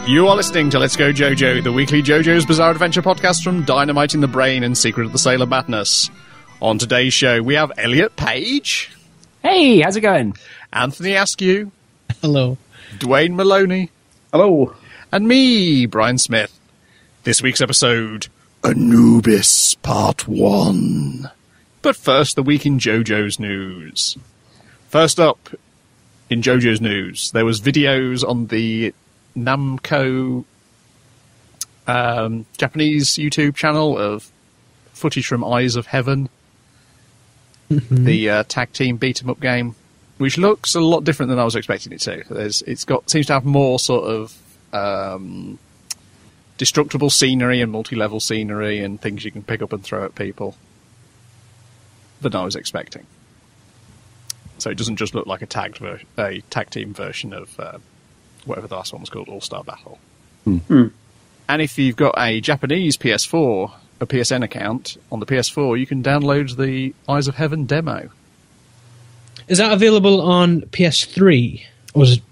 You are listening to Let's Go JoJo, the weekly JoJo's Bizarre Adventure podcast from Dynamite in the Brain and Secret of the Sailor Madness. On today's show, we have Elliot Page. Hey, how's it going? Anthony Askew. Hello. Dwayne Maloney. Hello. And me, Brian Smith. This week's episode, Anubis Part 1. But first, the week in JoJo's news. First up, in JoJo's news, there was videos on the Namco Japanese YouTube channel of footage from Eyes of Heaven, the tag team beat-em-up game, which looks a lot different than I was expecting it to. Seems to have more sort of destructible scenery and multi-level scenery and things you can pick up and throw at people than I was expecting. So it doesn't just look like a tag team version of whatever the last one was called, All-Star Battle. And if you've got a Japanese PS4, a PSN account on the PS4, you can download the Eyes of Heaven demo. Is that available on PS3, or is it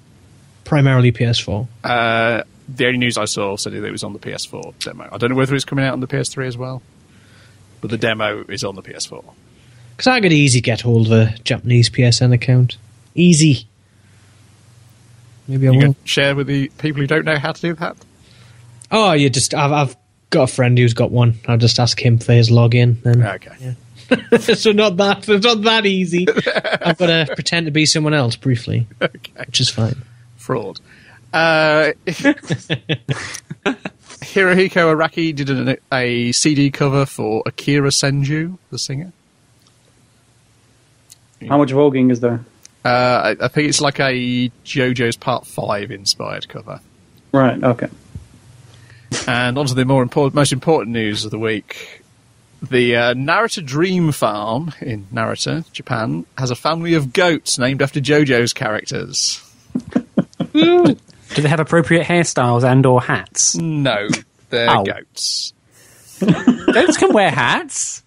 primarily PS4? The only news I saw said it was on the PS4 demo. I don't know whether it's coming out on the PS3 as well, but the demo is on the PS4. Because I could easy get hold of a Japanese PSN account. Easy. Maybe I will. Share with the people who don't know how to do that? Oh, I've got a friend who's got one. I'll just ask him for his login. Then, okay. Yeah. So it's not that easy. I've got to pretend to be someone else briefly, which is fine. Fraud. Hirohiko Araki did a CD cover for Akira Senju, the singer. How much voguing is there? I think it's like a JoJo's Part 5 inspired cover. Right, okay. And on to the most important news of the week. The Narita Dream Farm in Narita, Japan, has a family of goats named after JoJo's characters. Do they have appropriate hairstyles and or hats? No, they're goats. Goats can wear hats.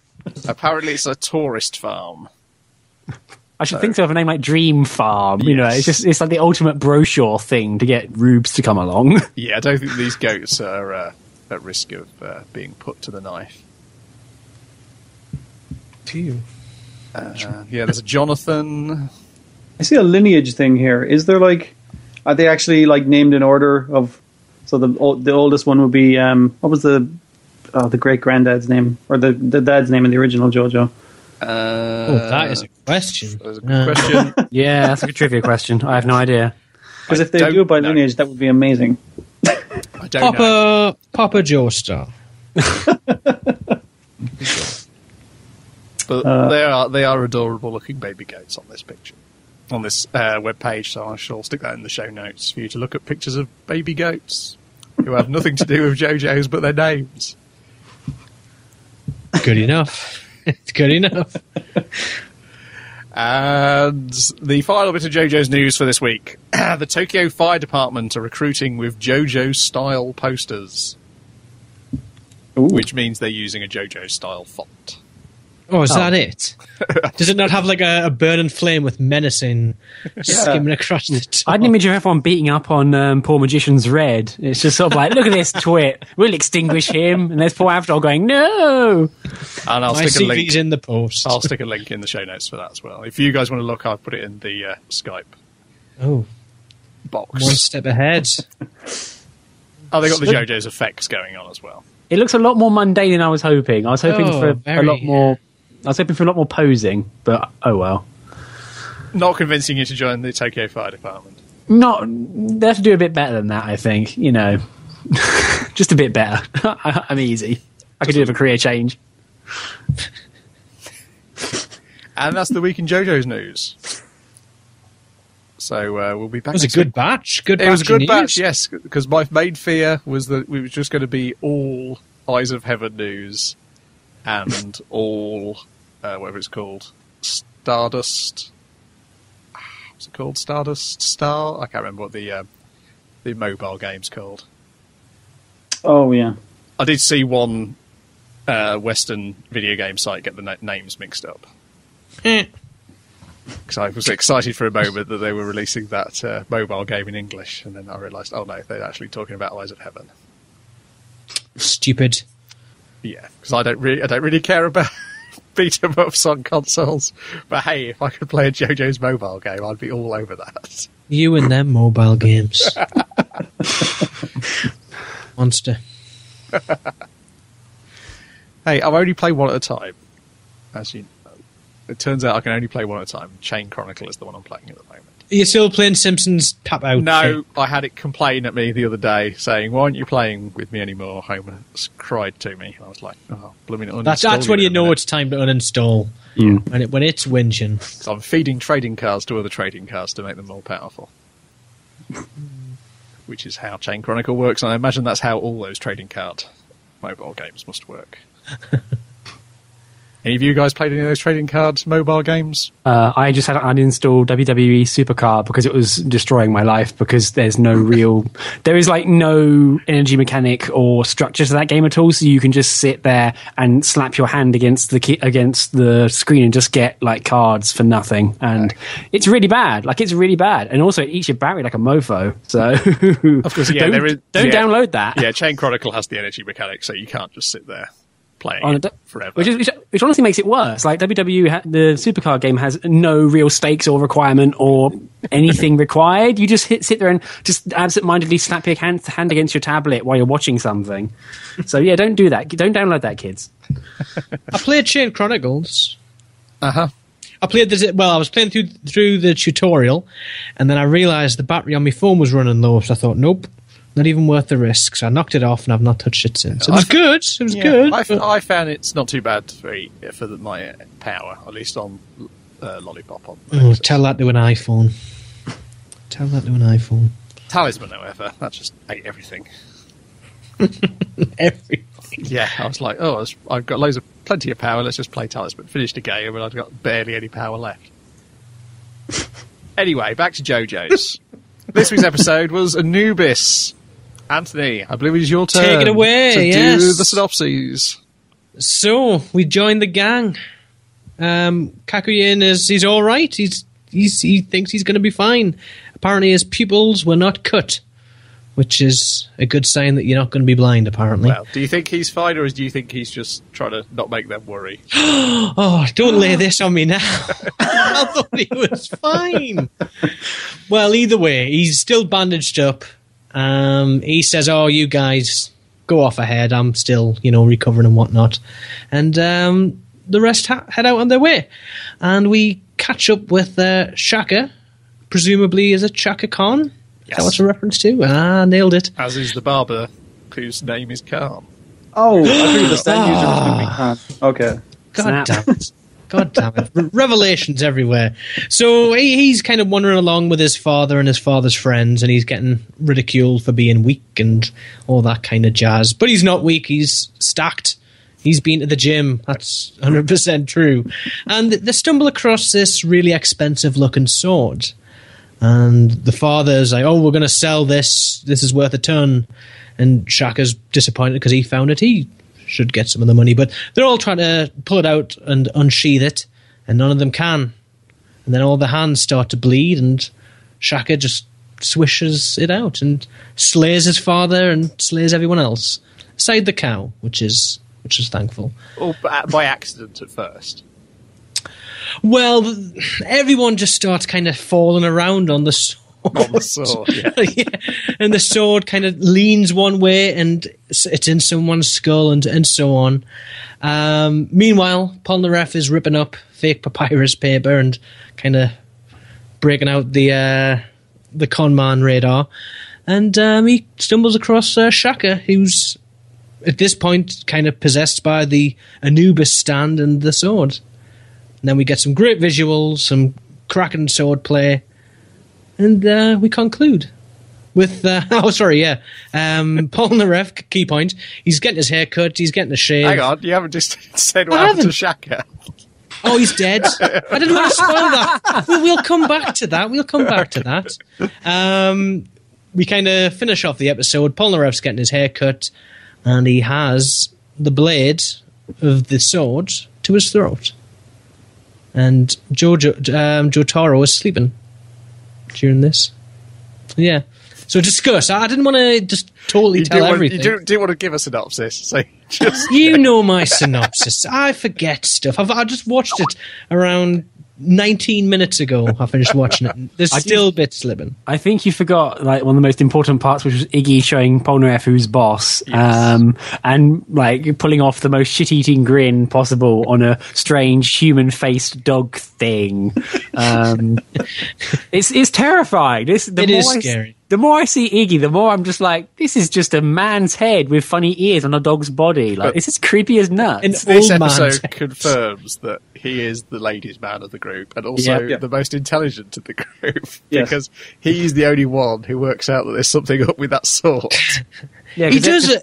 Apparently it's a tourist farm. I should think so of a name like Dream Farm. Yes. You know, it's like the ultimate brochure thing to get rubes to come along. Yeah, I don't think these goats are at risk of being put to the knife. Phew. Yeah, there's a Jonathan. I see a lineage thing here. Is there are they actually named in order of? So the oldest one would be what was the great granddad's name or the dad's name in the original JoJo? That is a question. That is a good question. Yeah, that's a good trivia question. I have no idea. Because if they do it by lineage, that would be amazing. I don't know. Papa Joestar. But they are adorable looking baby goats on this picture, on this web page. So I shall stick that in the show notes for you to look at pictures of baby goats who have nothing to do with JoJo's but their names. Good enough. It's good enough. And the final bit of JoJo's news for this week. The Tokyo Fire Department are recruiting with JoJo-style posters. Ooh. Which means they're using a JoJo-style font. Oh, is that it? Does it not have a burning flame with menacing skimming across the top? I had an image of everyone beating up on Poor Magician's Red. It's just sort of like, look at this twit. We'll extinguish him. And there's poor Avdol going, no! And I'll My stick a link. CV's in the post. I'll stick a link in the show notes for that as well. If you guys want to look, I'll put it in the Skype box. One step ahead. Oh, they got the JoJo's effects going on as well. It looks a lot more mundane than I was hoping. I was hoping for a lot more... I was hoping for a lot more posing, but oh well. Not convincing you to join the Tokyo Fire Department. They have to do a bit better than that, I think. You know, just a bit better. I'm easy. I could do it for career change. And that's the week in JoJo's news. So we'll be back. It was a good batch. It was a good batch, yes. Because my main fear was that we were just going to be all Eyes of Heaven news and all whatever it's called, Stardust. What's it called? Stardust Star? I can't remember what the mobile game's called. Oh yeah, I did see one Western video game site get the names mixed up. Because I was excited for a moment that they were releasing that mobile game in English, and then I realised, oh no, they're actually talking about Eyes of Heaven. Stupid. Yeah, because I don't really care about beat 'em ups on consoles. But hey, if I could play a JoJo's mobile game, I'd be all over that. You and them mobile games. Monster. Hey, I've only played one at a time. As you know, it turns out I can only play one at a time. Chain Chronicle is the one I'm playing at the moment. Are you still playing Simpsons Tap Out? No, I had it complain at me the other day, saying, "Why aren't you playing with me anymore?" Homer cried to me. I was like, "Oh, blooming uninstall." That's when you know it's time to uninstall. When it's whinging. So I'm feeding trading cards to other trading cards to make them more powerful. Which is how Chain Chronicle works, and I imagine that's how all those trading card mobile games must work. Any of you guys played any of those trading cards mobile games? I just had to uninstall WWE Supercard because it was destroying my life, because there is like no energy mechanic or structure to that game at all, so you can just sit there and slap your hand against the screen and just get like cards for nothing, and it's really bad. And also it eats your battery like a mofo, so of course, yeah, don't download that. Yeah, Chain Chronicle has the energy mechanic, so you can't just sit there playing forever. Which honestly makes it worse. Like WWE, the Supercard game has no real stakes or requirement or anything required. You just sit there and just absent-mindedly slap your hand against your tablet while you're watching something. So yeah, don't do that. Don't download that, kids. I played Chain Chronicles. Uh-huh. I was playing through the tutorial, and then I realised the battery on my phone was running low, so I thought, nope. Not even worth the risk. So I knocked it off, and I've not touched it since. It was good. It was good. I found it's not too bad for my power, at least on Lollipop. Tell that to an iPhone. Talisman, however, that just ate everything. Everything. Yeah, I was like, I've got plenty of power. Let's just play Talisman. Finished the game, and I've got barely any power left. Anyway, back to JoJo's. This week's episode was Anubis. Anthony, I believe it is your turn. Take it away, to yes. do the synopses. So, we joined the gang. Kakuyin he's all right. He thinks he's going to be fine. Apparently his pupils were not cut, which is a good sign that you're not going to be blind, apparently. Well, do you think he's fine, or do you think he's just trying to not make them worry? Oh, don't lay this on me now. I thought he was fine. Well, either way, he's still bandaged up. He says, you guys go off ahead. I'm still, recovering and whatnot. And the rest head out on their way. And we catch up with Shaka, presumably is it Shaka Khan? Yes. Is that what's a reference to? Nailed it. As is the barber, whose name is Khan. Oh, I think the stand user was going to be Khan. Okay. God damn it. Revelations everywhere. So he's kind of wandering along with his father and his father's friends, and he's getting ridiculed for being weak and all that kind of jazz. But he's not weak, he's stacked. He's been to the gym. That's 100% true. And they stumble across this really expensive-looking sword. And the father's like, we're going to sell this. This is worth a ton. And Shaka's disappointed because he found it. He should get some of the money. But they're all trying to pull it out and unsheath it. And none of them can. And then all the hands start to bleed. And Shaka just swishes it out and slays his father and slays everyone else. Aside the cow, which is thankful. Or by accident at first. Well, everyone just starts kind of falling around on the sword. On the sword, yeah. Yeah. And the sword kind of leans one way and it's in someone's skull and so on. Meanwhile, Polnareff is ripping up fake papyrus paper and kind of breaking out the con man radar. And he stumbles across Shaka, who's at this point kind of possessed by the Anubis stand and the sword. And then we get some great visuals, some cracking sword play, and we conclude with Polnareff, key point. He's getting his hair cut, he's getting a shave. Hang on, you haven't just said what happened to Shaka. Oh, he's dead. I didn't want to spoil that. We'll come back to that. We kind of finish off the episode. Polnareff's getting his hair cut, and he has the blade of the sword to his throat. and Jotaro is sleeping during this. Yeah. So discuss. I didn't want to just totally tell everything. You do want to give a synopsis. So just you know my synopsis. I forget stuff. I just watched it around 19 minutes ago. I finished watching it. There's still bits slipping. I think you forgot like one of the most important parts, which was Iggy showing Polnareff who's boss, and like pulling off the most shit-eating grin possible on a strange human-faced dog thing. It's terrifying. It is scary. The more I see Iggy, the more I'm just like, this is just a man's head with funny ears on a dog's body. Like, this is creepy as nuts. This episode confirms that he is the ladies' man of the group, and also the most intelligent of the group, because he's the only one who works out that there's something up with that sword. He does.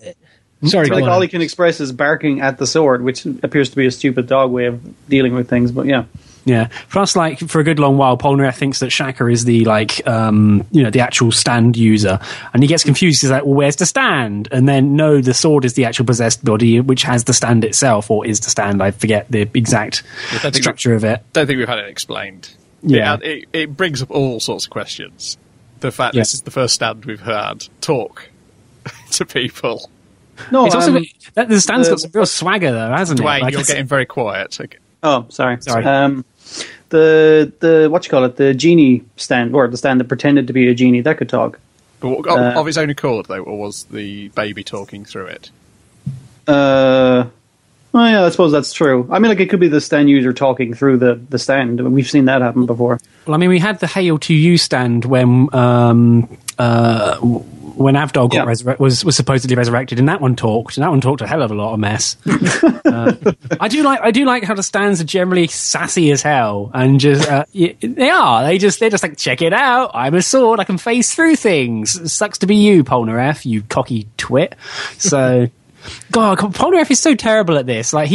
Sorry, like all he can express is barking at the sword, which appears to be a stupid dog way of dealing with things. But yeah. Yeah. Plus, like, for a good long while, Polnareff thinks that Shaka is the, like, the actual stand user. And he gets confused. He's like, well, where's the stand? And then, no, the sword is the actual possessed body, which has the stand itself, or is the stand. I forget the exact structure of it. Don't think we've had it explained. Yeah. It brings up all sorts of questions. The fact this is the first stand we've had talk to people. No, it's also the stand's got some real swagger, though, hasn't Dwayne, it? Like, you're getting very quiet. Okay. Oh, sorry. The what you call it, the genie stand, or the stand that pretended to be a genie, that could talk. But of its own accord, though, or was the baby talking through it? Well, yeah, I suppose that's true. I mean, like, it could be the stand user talking through the stand. We've seen that happen before. Well, I mean, we had the Hail to You stand when Avdol was supposedly resurrected, and that one talked a hell of a lot of mess. I do like how the stands are generally sassy as hell, and just they're just like, check it out, I'm a sword, I can phase through things. Sucks to be you, Polnareff, you cocky twit. So God, Polnareff is so terrible at this. Like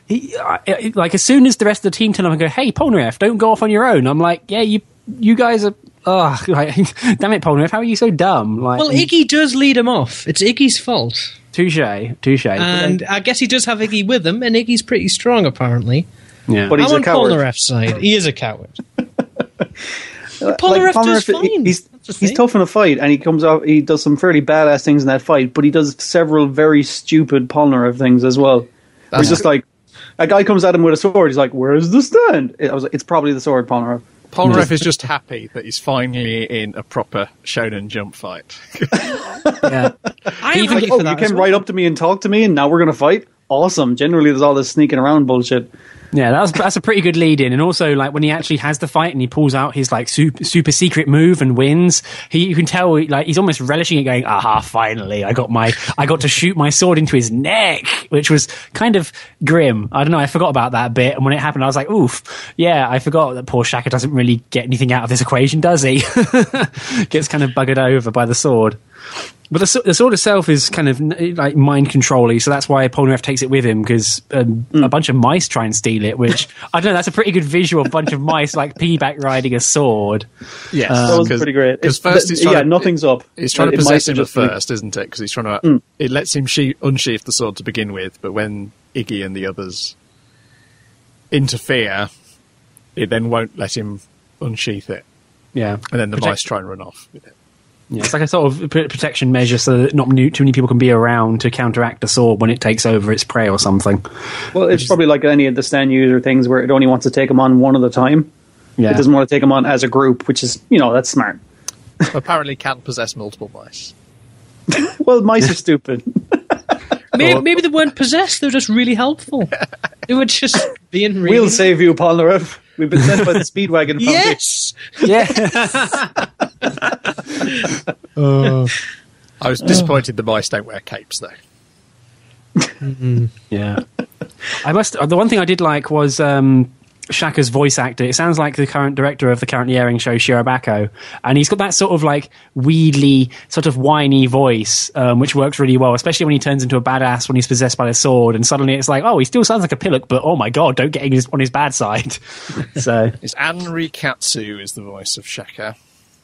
like as soon as the rest of the team turn up and go, hey Polnareff, don't go off on your own, I'm like, yeah, you guys are. Oh, like, damn it, Polnareff, how are you so dumb? Like, well, Iggy does lead him off. It's Iggy's fault. Touche. And I guess he does have Iggy with him, and Iggy's pretty strong, apparently. Yeah. But he's I'm a on coward. Polnareff's side. He is a coward. Polnareff does fine. He's tough in a fight, and he does some fairly badass things in that fight, but he does several very stupid Polnareff things as well. He's just like, a guy comes at him with a sword, he's like, where's the stand? I was like, it's probably the sword, Polnareff. Polnareff is just happy that he's finally in a proper Shonen Jump fight. Yeah. You came right up to me and talked to me, and now we're going to fight? Awesome. Generally, there's all this sneaking around bullshit. Yeah, that's a pretty good lead in. And also, like, when he actually has the fight and he pulls out his like super secret move and wins, you can tell like he's almost relishing it, going, aha, finally, I got to shoot my sword into his neck, which was kind of grim. I don't know, I forgot about that bit, and when it happened I was like, oof, yeah, I forgot that poor Shaka doesn't really get anything out of this equation, does he? Gets kind of buggered over by the sword. But the sword itself is kind of like mind controlly, so that's why Polnareff takes it with him, because a bunch of mice try and steal it, which, I don't know, that's a pretty good visual, a bunch of mice like piggyback riding a sword. Yes, that was pretty great. Because first nothing's up. He's trying to possess him at first, isn't it? Because he's trying to... It lets him unsheath the sword to begin with, but when Iggy and the others interfere, it then won't let him unsheath it. Yeah. And then the mice try and run off with it. Yeah, it's like a sort of protection measure so that not too many people can be around to counteract the sword when it takes over its prey or something. Well, it's probably like any of the stand user things where it only wants to take them on one at a time. Yeah. It doesn't want to take them on as a group, which is, that's smart. Apparently can possess multiple mice. Well, mice are stupid. Maybe they weren't possessed, they were just really helpful. They were just being really... We'll save you, Polnareff. We've been sent by the Speedwagon Foundation. Yes! Yeah. I was disappointed the mice don't wear capes, though. Yeah. The one thing I did like was Shaka's voice actor. It sounds like the current director of the currently airing show Shirobako, and he's got that sort of like wheedly, sort of whiny voice, which works really well, especially when he turns into a badass when he's possessed by the sword, and suddenly it's like, oh, he still sounds like a pillock, but oh my god, don't get on his bad side. So it's Anri Katsu is the voice of Shaka.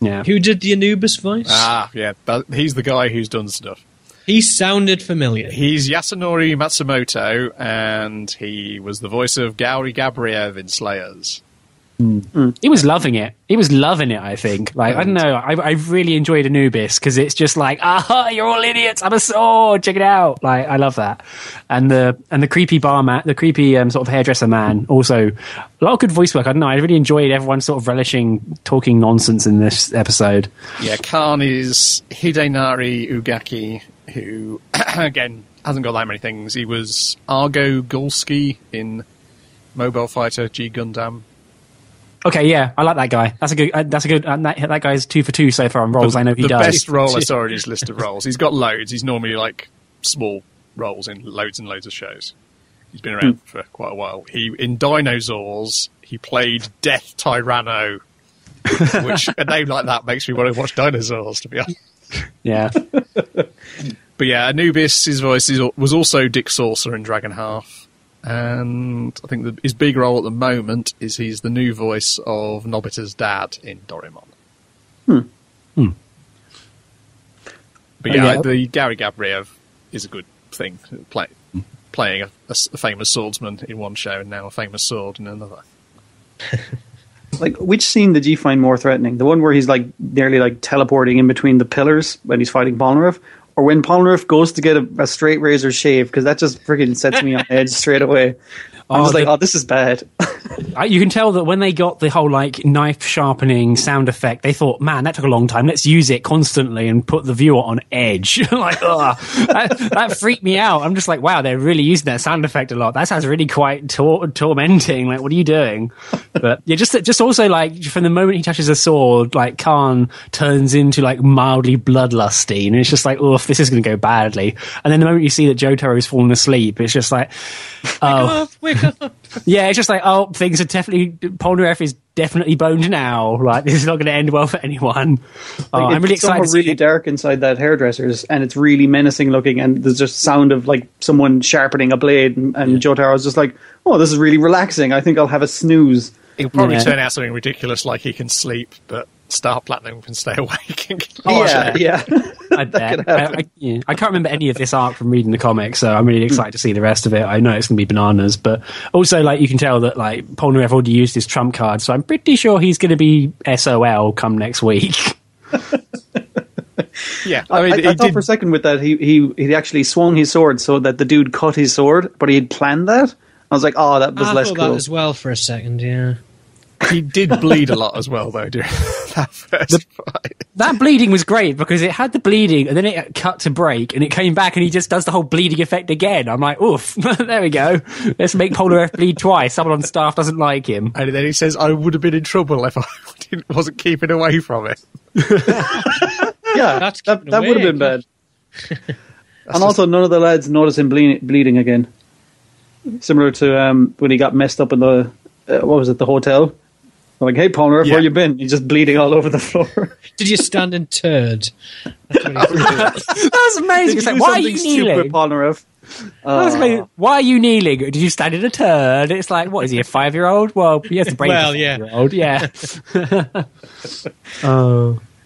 Yeah. Who did the Anubis voice? Ah, yeah, he's the guy who's done stuff. He sounded familiar. He's Yasunori Matsumoto, and he was the voice of Gauri Gabriev in Slayers. He was loving it. He was loving it, I think. Like, I don't know. I really enjoyed Anubis because it's just like, you're all idiots. I'm a sword. Check it out. Like, I love that. And the creepy barman, the creepy sort of hairdresser man, also a lot of good voice work. I don't know. I really enjoyed everyone sort of relishing talking nonsense in this episode. Yeah, Khan is Hidenari Ugaki, who, again, hasn't got that many things. He was Argo Gulski in Mobile Fighter G Gundam. Okay, yeah, I like that guy. That's a good. That guy's 2 for 2 so far on roles. I know he does. The best role I saw in his list of roles. He's got loads. He's normally like small roles in loads and loads of shows. He's been around for quite a while. In Dinosaurs, he played Death Tyranno, which a name like that makes me want to watch Dinosaurs, to be honest. Yeah. But yeah, Anubis, his voice was also Dick Saucer in Dragon Half. And I think his big role at the moment is he's the new voice of Nobita's dad in Doraemon. But yeah, the Gary Gabriev is a good thing. Playing a famous swordsman in one show and now a famous sword in another. Like, which scene did you find more threatening? The one where he's like nearly like teleporting in between the pillars when he's fighting Polnareff? Or when Polnareff goes to get a straight razor shave, because that just freaking sets me on edge straight away. I'm just like, this is bad. You can tell that when they got the whole like knife sharpening sound effect, they thought, man, that took a long time. Let's use it constantly and put the viewer on edge. Like, that freaked me out. I'm just like, wow, they're really using that sound effect a lot. That sounds really quite tormenting. Like, what are you doing? But yeah, just also like from the moment he touches a sword, like Khan turns into like mildly bloodlusty, and it's just like, oh, this is going to go badly. And then the moment you see that Jotaro's fallen asleep, it's just like, Wake up. Yeah, it's just like, things are definitely, Polnareff is definitely boned now. Like, this is not going to end well for anyone. I'm really excited. It's really dark inside that hairdresser's, and it's really menacing looking, and there's just sound of like someone sharpening a blade, and Jotaro's just like, oh, this is really relaxing. I think I'll have a snooze. It'll probably turn out something ridiculous, like he can sleep, but Star Platinum can stay awake. Yeah. I can't remember any of this arc from reading the comics, so I'm really excited to see the rest of it. I know it's going to be bananas, but also, like, you can tell that like Polnareff already used his trump card, so I'm pretty sure he's going to be SOL come next week. Yeah, I thought for a second with that he actually swung his sword so that the dude cut his sword, but he had planned that. I was like, oh, that was less cool. I thought that as well for a second, yeah. He did bleed a lot as well, though, during that first fight. That bleeding was great because it had the bleeding and then it cut to break and it came back and he just does the whole bleeding effect again. I'm like, oof, there we go. Let's make Polnareff bleed twice. Someone on staff doesn't like him. And then he says, I would have been in trouble if I wasn't keeping away from it. Yeah, that would have been bad. And also, none of the lads notice him bleeding again. Similar to when he got messed up in the, the hotel. I'm like, hey, Polnareff, where you been? You're just bleeding all over the floor. Did you stand in turd? That was amazing. It's like, why are you kneeling? Stupid, Polnareff. Why are you kneeling? Did you stand in a turd? It's like, what is he, a 5-year-old? Well, he has the brain of a 5-year-old. Yeah.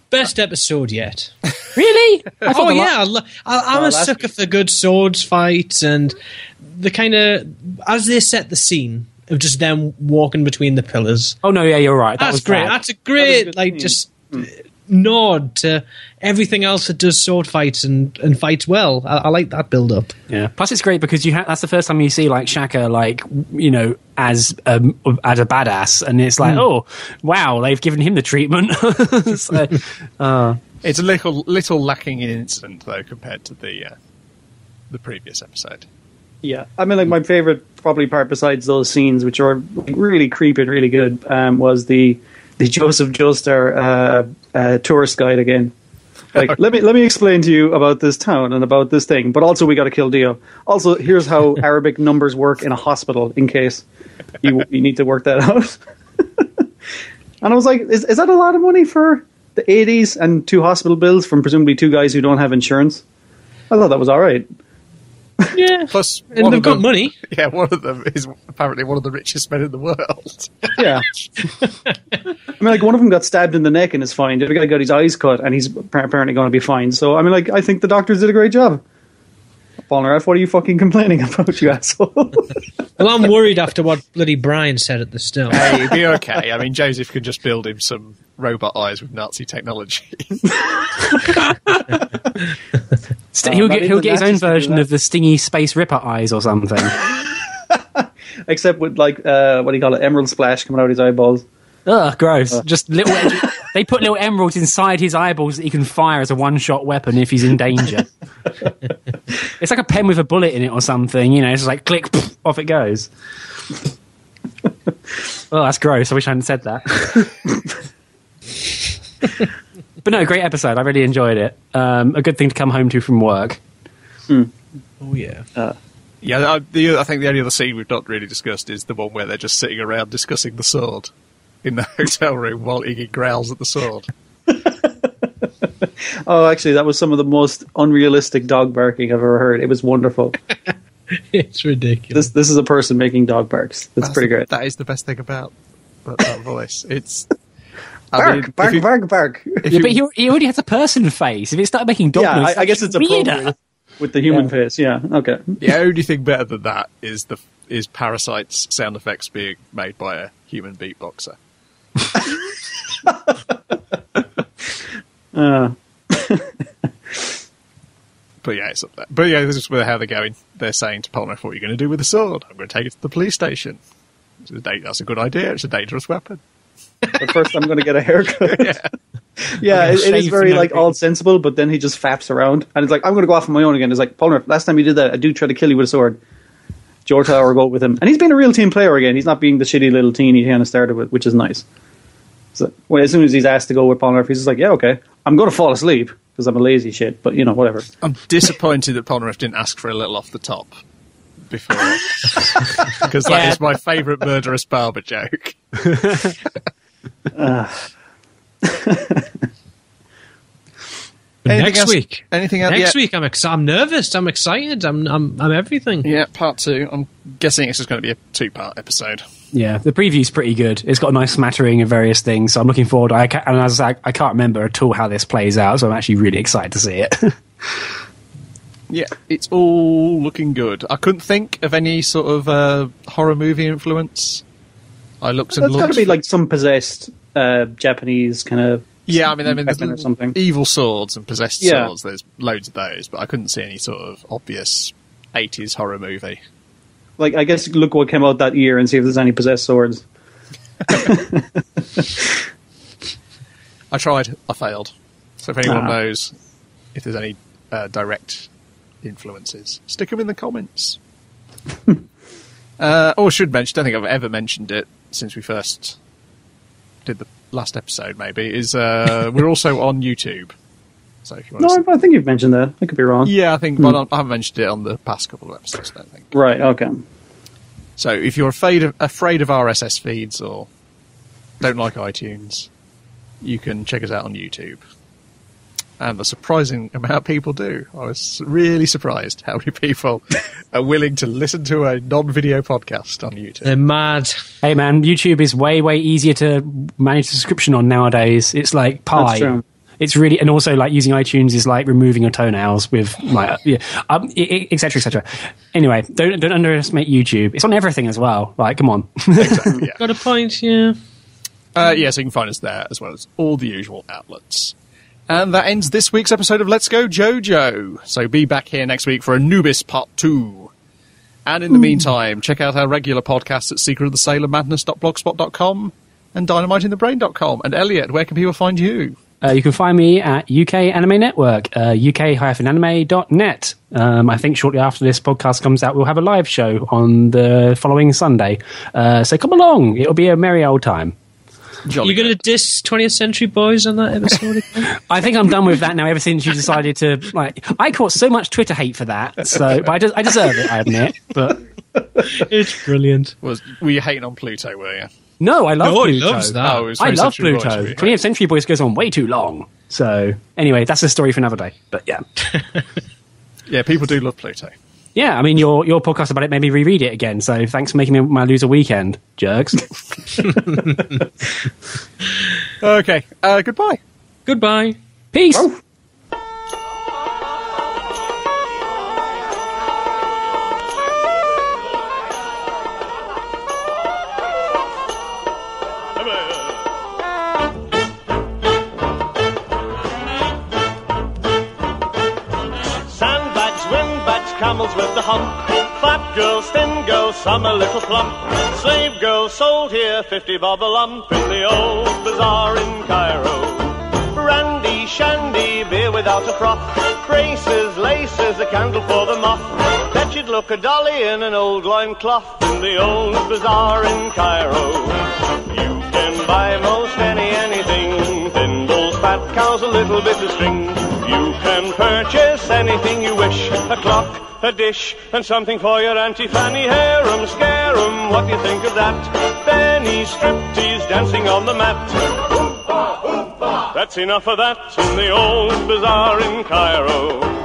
Best episode yet. Really? I'm a sucker for good swords fights and the kind of, as they set the scene of just them walking between the pillars. Oh no, yeah, you're right. That's great. Bad. That's a great, nod to everything else that does sword fights and fights well. I like that build up. Yeah. Plus, it's great because that's the first time you see like Shaka, like, you know, as a badass, and it's like, oh wow, they've given him the treatment. So, it's a little lacking in incident though compared to the previous episode. Yeah, I mean, like my favorite probably part besides those scenes, which are like, really creepy and really good, was the Joseph Joestar tourist guide again. Like, let me explain to you about this town and about this thing, but also we got to kill Dio. Also, here's how Arabic numbers work in a hospital, in case you need to work that out. And I was like, is that a lot of money for the 80s and 2 hospital bills from presumably 2 guys who don't have insurance? I thought that was all right. Yeah. Plus, and they've got money. Yeah, one of them is apparently one of the richest men in the world. Yeah. I mean, like, one of them got stabbed in the neck and is fine. The other guy got his eyes cut and he's apparently going to be fine. So, I mean, like, I think the doctors did a great job. Polnareff, what are you fucking complaining about, you asshole? Well, I'm worried after what bloody Brian said at the start. Hey, it'd be okay. I mean, Joseph can just build him some robot eyes with Nazi technology. He'll get his own version of the stingy Space Ripper eyes or something. Except with, like, what do you call it, emerald splash coming out of his eyeballs. Ugh, gross. Just little. They put little emeralds inside his eyeballs that he can fire as a one-shot weapon if he's in danger. It's like a pen with a bullet in it or something. You know, it's just like click, poof, off it goes. Oh, that's gross. I wish I hadn't said that. But no, great episode. I really enjoyed it. A good thing to come home to from work. Oh yeah. Yeah, I think the only other scene we've not really discussed is the one where they're just sitting around discussing the sword in the hotel room while Iggy growls at the sword. Oh, actually, that was some of the most unrealistic dog barking I've ever heard. It was wonderful. It's ridiculous. This is a person making dog barks. That's pretty great. That is the best thing about that voice. It's bark. But he already has a person face. If it started making dog noises, I guess it's appropriate with the human face. Yeah, okay. The only thing better than that is Parasite's sound effects being made by a human beatboxer. But yeah, it's up there. But yeah, this is how they're going. They're saying to Polnareff, "What are you going to do with the sword? I'm going to take it to the police station." That's a good idea. It's a dangerous weapon. But first, I'm going to get a haircut. Yeah, it is very like all sensible. But then he just faps around, and it's like, "I'm going to go off on my own again." It's like, Polnareff, last time you did that, I do try to kill you with a sword. Jorta or go with him, and he's been a real team player again. He's not being the shitty little teen he kind of started with, which is nice. So, well, as soon as he's asked to go with Polnareff, he's just like, "Yeah, okay, I'm going to fall asleep because I'm a lazy shit." But you know, whatever. I'm disappointed that Polnareff didn't ask for a little off the top before, because that is my favourite murderous barber joke. Next week. Anything else? Next week, I'm nervous. I'm excited. I'm everything. Yeah, part 2. I'm guessing it's just going to be a 2-part episode. Yeah, the preview's pretty good. It's got a nice smattering of various things, so I'm looking forward. I can't remember at all how this plays out, so I'm actually really excited to see it. Yeah, it's all looking good. I couldn't think of any sort of horror movie influence. I looked and looked. It's got to be like some possessed Japanese kind of. Yeah, I mean, there's or something. Evil swords and possessed swords. There's loads of those, but I couldn't see any sort of obvious 80s horror movie. Like, I guess look what came out that year and see if there's any possessed swords. I tried. I failed. So if anyone knows if there's any direct influences, stick them in the comments. Or should mention, I don't think I've ever mentioned it since we first did the last episode, maybe, is we're also on YouTube. So if you want I think you've mentioned that. I could be wrong. Yeah, I think, but I haven't mentioned it on the past couple of episodes, I don't think. Right, okay. So if you're afraid of RSS feeds or don't like iTunes, you can check us out on YouTube. And a surprising amount of people do. I was really surprised how many people are willing to listen to a non-video podcast on YouTube. They're mad. Hey man, YouTube is way, way easier to manage the subscription on nowadays. It's like pie. That's true. It's really, and also like using iTunes is like removing your toenails with like, et cetera, et cetera. Anyway, don't underestimate YouTube. It's on everything as well. Like, come on. Exactly, yeah. Got a point, yeah. So you can find us there as well as all the usual outlets. And that ends this week's episode of Let's Go JoJo. So be back here next week for Anubis Part 2. And in the meantime, check out our regular podcasts at secretofthesailormadness.blogspot.com and dynamiteinthebrain.com. And Elliot, where can people find you? You can find me at UK Anime Network, uk-anime.net. I think shortly after this podcast comes out, we'll have a live show on the following Sunday. So come along. It'll be a merry old time. You're going to diss 20th Century Boys on that episode again? I think I'm done with that now ever since you decided to, like, I caught so much Twitter hate for that, so, but I deserve it, I admit, but... It's brilliant. Were you hating on Pluto, were you? No, I love Pluto. Loves that. Oh, I love Pluto. 20th Century Boys goes on way too long. So, anyway, that's a story for another day, but yeah. Yeah, people do love Pluto. Yeah, I mean, your podcast about it made me reread it again, so thanks for making me my loser weekend, jerks. Okay, goodbye. Goodbye. Peace. Oh. Camels with the hump, fat girls, thin girls, some a little plump. Slave girls sold here 50 bob a lump in the old bazaar in Cairo. Brandy, shandy, beer without a froth, braces, laces, a candle for the moth. Bet you'd look a dolly in an old loincloth in the old bazaar in Cairo. You can buy most anything, thimbles, fat cows, a little bit of string. You can purchase anything you wish, a clock, a dish, and something for your Auntie Fanny. Harem, scarum, what do you think of that? Benny, striptease, dancing on the mat. Oompa, oompa. That's enough of that in the old bazaar in Cairo.